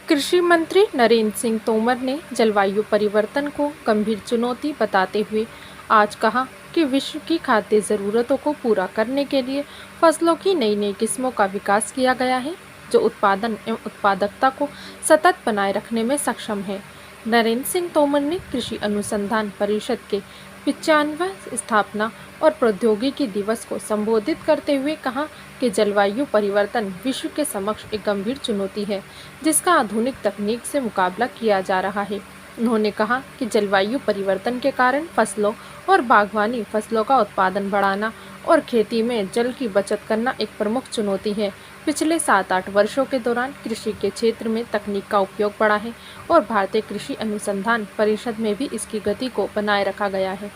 कृषि मंत्री नरेंद्र सिंह तोमर ने जलवायु परिवर्तन को गंभीर चुनौती बताते हुए आज कहा कि विश्व की खाद्य ज़रूरतों को पूरा करने के लिए फसलों की नई नई किस्मों का विकास किया गया है, जो उत्पादन एवं उत्पादकता को सतत बनाए रखने में सक्षम है। नरेंद्र सिंह तोमर ने कृषि अनुसंधान परिषद के 95वें स्थापना और प्रौद्योगिकी दिवस को संबोधित करते हुए कहा कि जलवायु परिवर्तन विश्व के समक्ष एक गंभीर चुनौती है, जिसका आधुनिक तकनीक से मुकाबला किया जा रहा है। उन्होंने कहा कि जलवायु परिवर्तन के कारण फसलों और बागवानी फसलों का उत्पादन बढ़ाना और खेती में जल की बचत करना एक प्रमुख चुनौती है। पिछले 7-8 वर्षों के दौरान कृषि के क्षेत्र में तकनीक का उपयोग बढ़ा है और भारतीय कृषि अनुसंधान परिषद में भी इसकी गति को बनाए रखा गया है।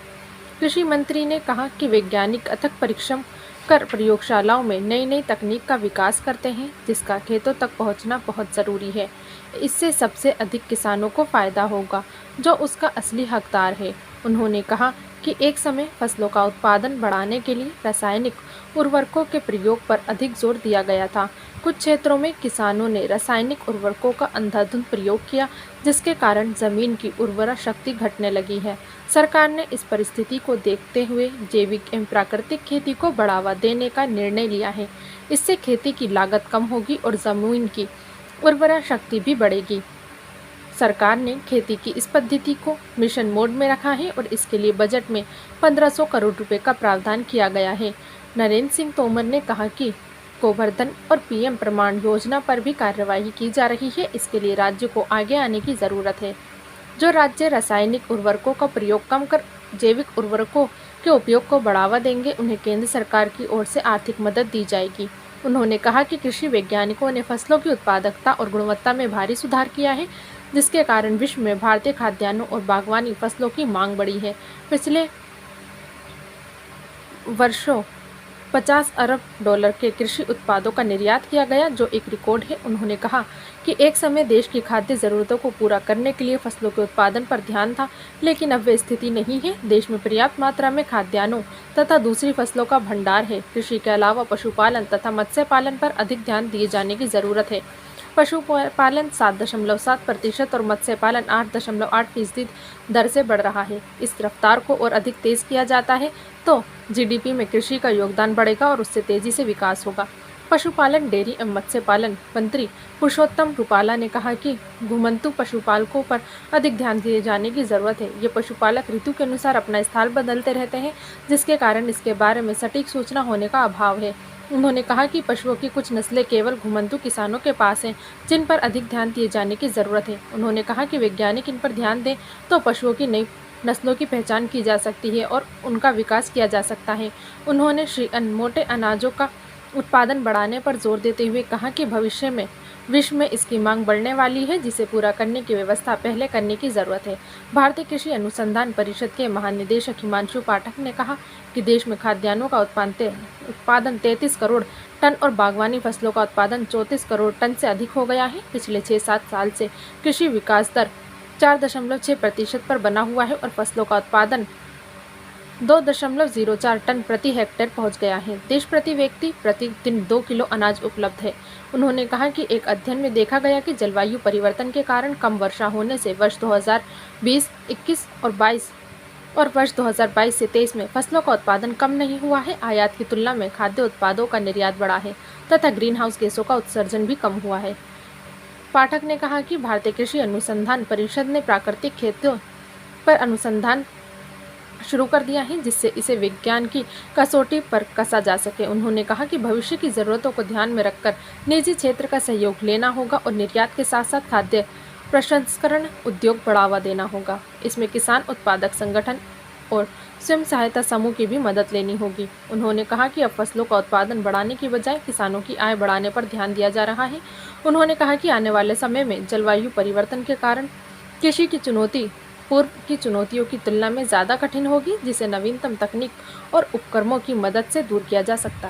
कृषि मंत्री ने कहा कि वैज्ञानिक अथक परिश्रम कर प्रयोगशालाओं में नई नई तकनीक का विकास करते हैं, जिसका खेतों तक पहुंचना बहुत ज़रूरी है। इससे सबसे अधिक किसानों को फ़ायदा होगा, जो उसका असली हकदार है। उन्होंने कहा कि एक समय फसलों का उत्पादन बढ़ाने के लिए रासायनिक उर्वरकों के प्रयोग पर अधिक जोर दिया गया था। कुछ क्षेत्रों में किसानों ने रासायनिक उर्वरकों का अंधाधुंध प्रयोग किया, जिसके कारण ज़मीन की उर्वरा शक्ति घटने लगी है। सरकार ने इस परिस्थिति को देखते हुए जैविक एवं प्राकृतिक खेती को बढ़ावा देने का निर्णय लिया है। इससे खेती की लागत कम होगी और ज़मीन की उर्वरा शक्ति भी बढ़ेगी। सरकार ने खेती की इस पद्धति को मिशन मोड में रखा है और इसके लिए बजट में 1500 करोड़ रुपए का प्रावधान किया गया है। नरेंद्र सिंह तोमर ने कहा कि गोवर्धन और पीएम प्रमाण योजना पर भी कार्यवाही की जा रही है। इसके लिए राज्य को आगे आने की ज़रूरत है। जो राज्य रासायनिक उर्वरकों का प्रयोग कम कर जैविक उर्वरकों के उपयोग को बढ़ावा देंगे, उन्हें केंद्र सरकार की ओर से आर्थिक मदद दी जाएगी। उन्होंने कहा कि कृषि वैज्ञानिकों ने फसलों की उत्पादकता और गुणवत्ता में भारी सुधार किया है, जिसके कारण विश्व में भारतीय खाद्यान्नों और बागवानी फसलों की मांग बढ़ी है। पिछले वर्षों 50 अरब डॉलर के कृषि उत्पादों का निर्यात किया गया, जो एक रिकॉर्ड है। उन्होंने कहा कि एक समय देश की खाद्य ज़रूरतों को पूरा करने के लिए फसलों के उत्पादन पर ध्यान था, लेकिन अब वे स्थिति नहीं है। देश में पर्याप्त मात्रा में खाद्यान्नों तथा दूसरी फसलों का भंडार है। कृषि के अलावा पशुपालन तथा मत्स्य पालन पर अधिक ध्यान दिए जाने की ज़रूरत है। पशुपालन 7.7% और मत्स्य पालन 8.8% दर से बढ़ रहा है। इस रफ्तार को और अधिक तेज़ किया जाता है तो जीडीपी में कृषि का योगदान बढ़ेगा और उससे तेज़ी से विकास होगा। पशुपालन, डेयरी एवं मत्स्य पालन मंत्री पुरुषोत्तम रूपाला ने कहा कि घुमंतु पशुपालकों पर अधिक ध्यान दिए जाने की ज़रूरत है। ये पशुपालक ऋतु के अनुसार अपना स्थान बदलते रहते हैं, जिसके कारण इसके बारे में सटीक सूचना होने का अभाव है। उन्होंने कहा कि पशुओं की कुछ नस्लें केवल घुमंतु किसानों के पास हैं, जिन पर अधिक ध्यान दिए जाने की ज़रूरत है। उन्होंने कहा कि वैज्ञानिक इन पर ध्यान दें तो पशुओं की नई नस्लों की पहचान की जा सकती है और उनका विकास किया जा सकता है। उन्होंने मोटे अनाजों का उत्पादन बढ़ाने पर जोर देते हुए कहा कि भविष्य में विश्व में इसकी मांग बढ़ने वाली है, जिसे पूरा करने की व्यवस्था पहले करने की ज़रूरत है। भारतीय कृषि अनुसंधान परिषद के महानिदेशक हिमांशु पाठक ने कहा कि देश में खाद्यान्नों का उत्पादन 33 करोड़ टन और बागवानी फसलों का उत्पादन 34 करोड़ टन से अधिक हो गया है। पिछले 6-7 साल से कृषि विकास दर 4.6% पर बना हुआ है और फसलों का उत्पादन 2.04 टन प्रति हेक्टेयर पहुंच गया है। देश प्रति व्यक्ति प्रतिदिन 2 किलो अनाज उपलब्ध है। उन्होंने कहा कि एक अध्ययन में देखा गया कि जलवायु परिवर्तन के कारण कम वर्षा होने से वर्ष 2020, 21 और 22 और वर्ष 2022 से 23 में फसलों का उत्पादन कम नहीं हुआ है। आयात की तुलना में खाद्य उत्पादों का निर्यात बढ़ा है तथा ग्रीन हाउस गैसों का उत्सर्जन भी कम हुआ है। पाठक ने कहा कि भारतीय कृषि अनुसंधान परिषद ने प्राकृतिक खेतों पर अनुसंधान शुरू कर दिया है, जिससे इसे विज्ञान की कसौटी पर कसा जा सके। उन्होंने कहा कि भविष्य की ज़रूरतों को ध्यान में रखकर निजी क्षेत्र का सहयोग लेना होगा और निर्यात के साथ साथ खाद्य प्रसंस्करण उद्योग बढ़ावा देना होगा। इसमें किसान उत्पादक संगठन और स्वयं सहायता समूह की भी मदद लेनी होगी। उन्होंने कहा कि अब फसलों का उत्पादन बढ़ाने की बजाय किसानों की आय बढ़ाने पर ध्यान दिया जा रहा है। उन्होंने कहा कि आने वाले समय में जलवायु परिवर्तन के कारण कृषि की चुनौती पूर्व की चुनौतियों की तुलना में ज़्यादा कठिन होगी, जिसे नवीनतम तकनीक और उपकरणों की मदद से दूर किया जा सकता है।